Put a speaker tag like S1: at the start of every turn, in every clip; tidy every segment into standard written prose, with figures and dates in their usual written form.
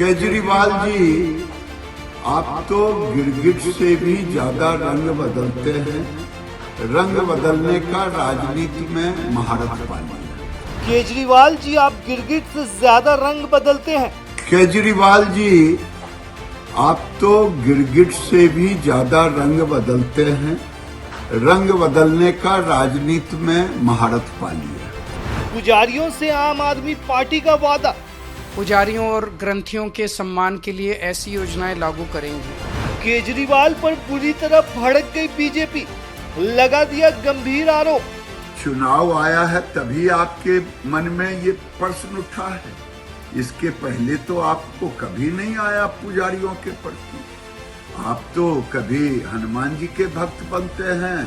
S1: केजरीवाल जी, आप तो गिरगिट से भी ज्यादा रंग बदलते हैं। रंग बदलने का राजनीति में महारत पाली है।
S2: केजरीवाल जी, आप गिरगिट से ज्यादा रंग बदलते हैं।
S1: केजरीवाल जी, आप तो गिरगिट से भी ज्यादा रंग बदलते हैं। रंग बदलने का राजनीति में महारत पाली है।
S2: पुजारियों से आम आदमी पार्टी का वादा।
S3: पुजारियों और ग्रंथियों के सम्मान के लिए ऐसी योजनाएं लागू करेंगे।
S2: केजरीवाल पर बुरी तरह भड़क गई बीजेपी, लगा दिया गंभीर आरोप।
S1: चुनाव आया है तभी आपके मन में ये प्रश्न उठा है। इसके पहले तो आपको कभी नहीं आया पुजारियों के प्रति। आप तो कभी हनुमान जी के भक्त बनते हैं,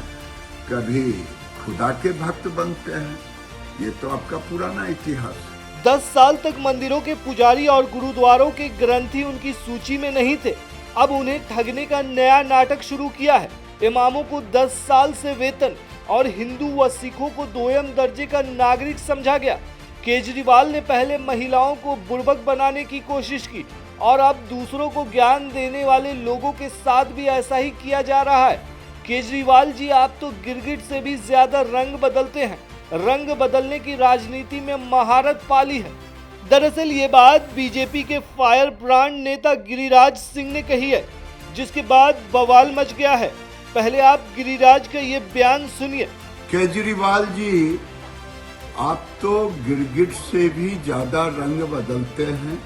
S1: कभी खुदा के भक्त बनते हैं। ये तो आपका पुराना इतिहास है।
S2: 10 साल तक मंदिरों के पुजारी और गुरुद्वारों के ग्रंथी उनकी सूची में नहीं थे। अब उन्हें ठगने का नया नाटक शुरू किया है। इमामों को 10 साल से वेतन और हिंदू व सिखों को दोयम दर्जे का नागरिक समझा गया। केजरीवाल ने पहले महिलाओं को बुर्बक बनाने की कोशिश की और अब दूसरों को ज्ञान देने वाले लोगों के साथ भी ऐसा ही किया जा रहा है। केजरीवाल जी, आप तो गिरगिट से भी ज्यादा रंग बदलते हैं। रंग बदलने की राजनीति में महारत पाली है। दरअसल ये बात बीजेपी के फायर ब्रांड नेता गिरिराज सिंह ने कही है, जिसके बाद बवाल मच गया है। पहले आप गिरिराज का ये बयान सुनिए।
S1: केजरीवाल जी, आप तो गिरगिट से भी ज्यादा रंग बदलते हैं।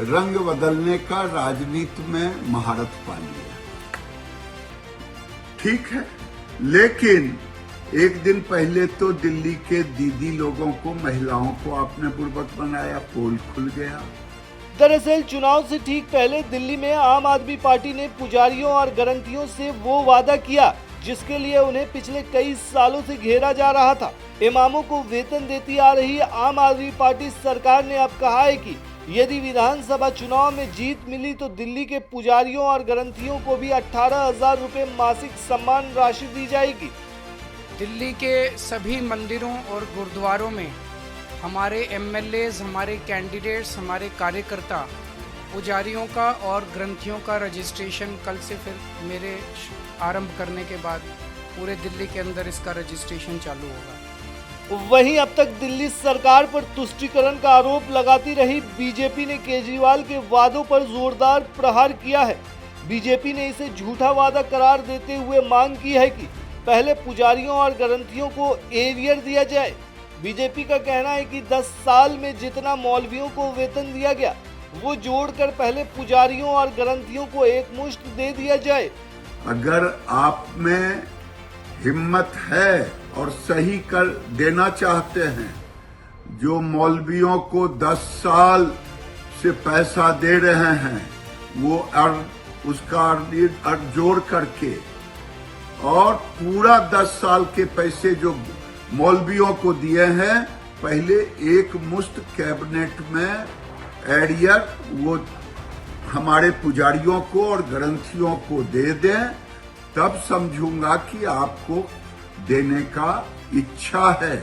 S1: रंग बदलने का राजनीति में महारत पाली है। ठीक है, लेकिन एक दिन पहले तो दिल्ली के दीदी लोगों को, महिलाओं को आपने बुर्बक बनाया, पोल खुल गया।
S2: दरअसल चुनाव से ठीक पहले दिल्ली में आम आदमी पार्टी ने पुजारियों और ग्रंथियों से वो वादा किया जिसके लिए उन्हें पिछले कई सालों से घेरा जा रहा था। इमामों को वेतन देती आ रही आम आदमी पार्टी सरकार ने अब कहा है कि यदि विधानसभा चुनाव में जीत मिली तो दिल्ली के पुजारियों और ग्रंथियों को भी 18,000 रुपए मासिक सम्मान राशि दी जाएगी।
S3: दिल्ली के सभी मंदिरों और गुरुद्वारों में हमारे एमएलएज, हमारे कैंडिडेट्स, हमारे कार्यकर्ता, पुजारियों का और ग्रंथियों का रजिस्ट्रेशन कल से फिर मेरे आरंभ करने के बाद पूरे दिल्ली के अंदर इसका रजिस्ट्रेशन चालू होगा।
S2: वहीं अब तक दिल्ली सरकार पर तुष्टीकरण का आरोप लगाती रही बीजेपी ने केजरीवाल के वादों पर जोरदार प्रहार किया है। बीजेपी ने इसे झूठा वादा करार देते हुए मांग की है कि पहले पुजारियों और ग्रंथियों को एरियर दिया जाए। बीजेपी का कहना है कि 10 साल में जितना मौलवियों को वेतन दिया गया वो जोड़कर पहले पुजारियों और ग्रंथियों को एक मुश्त दे दिया जाए।
S1: अगर आप में हिम्मत है और सही कर देना चाहते हैं, जो मौलवियों को 10 साल से पैसा दे रहे हैं वो उसका जोड़ करके और पूरा 10 साल के पैसे जो मौलवियों को दिए हैं, पहले एक मुश्त कैबिनेट में एरियर वो हमारे पुजारियों को और ग्रंथियों को दे दें, तब समझूंगा कि आपको देने का इच्छा है।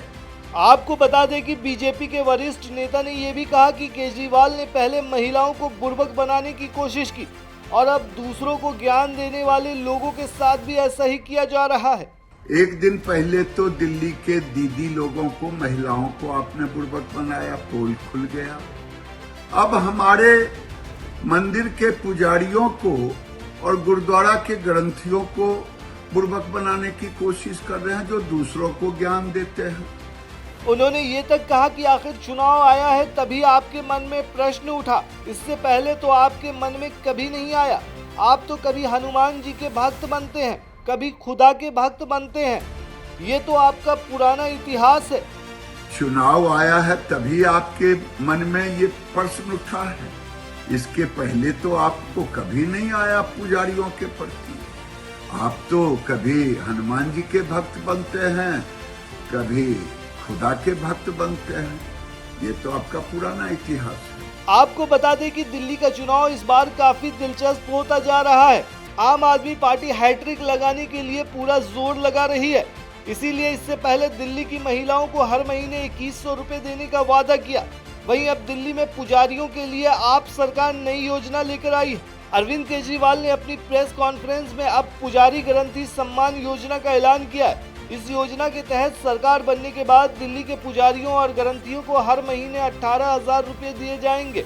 S2: आपको बता दें कि बीजेपी के वरिष्ठ नेता ने यह भी कहा कि केजरीवाल ने पहले महिलाओं को बुर्बक बनाने की कोशिश की और अब दूसरों को ज्ञान देने वाले लोगों के साथ भी ऐसा ही किया जा रहा है।
S1: एक दिन पहले तो दिल्ली के दीदी लोगों को, महिलाओं को आपने बुर्बक बनाया, पोल खुल गया। अब हमारे मंदिर के पुजारियों को और गुरुद्वारा के ग्रंथियों को बुर्बक बनाने की कोशिश कर रहे हैं, जो दूसरों को ज्ञान देते हैं।
S2: उन्होंने ये तक कहा कि आखिर चुनाव आया है तभी आपके मन में प्रश्न उठा, इससे पहले तो आपके मन में कभी नहीं आया। आप तो कभी हनुमान जी के भक्त बनते हैं, कभी खुदा के भक्त बनते हैं। ये तो आपका पुराना इतिहास है।
S1: चुनाव आया है तभी आपके मन में ये प्रश्न उठा है। इसके पहले तो आपको कभी नहीं आया पुजारियों के प्रति। आप तो कभी हनुमान जी के भक्त बनते हैं, कभी खुदा के भक्त बनते हैं। ये तो आपका पुराना इतिहास है।
S2: आपको बता दें कि दिल्ली का चुनाव इस बार काफी दिलचस्प होता जा रहा है। आम आदमी पार्टी हैट्रिक लगाने के लिए पूरा जोर लगा रही है। इसीलिए इससे पहले दिल्ली की महिलाओं को हर महीने 2100 रुपए देने का वादा किया। वहीं अब दिल्ली में पुजारियों के लिए आप सरकार नई योजना लेकर आई है। अरविंद केजरीवाल ने अपनी प्रेस कॉन्फ्रेंस में अब पुजारी ग्रंथी सम्मान योजना का ऐलान किया है। इस योजना के तहत सरकार बनने के बाद दिल्ली के पुजारियों और ग्रंथियों को हर महीने 18,000 रुपए दिए जाएंगे।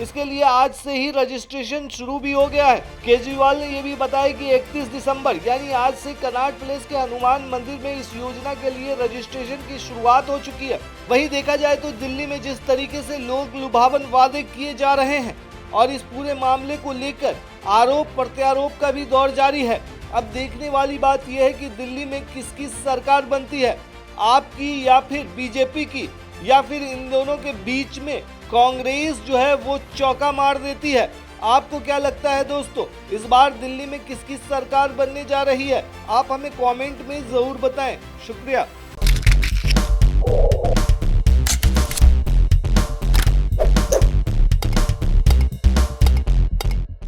S2: इसके लिए आज से ही रजिस्ट्रेशन शुरू भी हो गया है। केजरीवाल ने ये भी बताया कि 31 दिसंबर यानी आज से कनॉट प्लेस के हनुमान मंदिर में इस योजना के लिए रजिस्ट्रेशन की शुरुआत हो चुकी है। वहीं देखा जाए तो दिल्ली में जिस तरीके से लोग लुभावन वादे किए जा रहे हैं और इस पूरे मामले को लेकर आरोप प्रत्यारोप का भी दौर जारी है। अब देखने वाली बात यह है कि दिल्ली में किसकी सरकार बनती है, आपकी या फिर बीजेपी की, या फिर इन दोनों के बीच में कांग्रेस जो है वो चौका मार देती है। आपको क्या लगता है दोस्तों, इस बार दिल्ली में किसकी सरकार बनने जा रही है? आप हमें कमेंट में जरूर बताएं। शुक्रिया।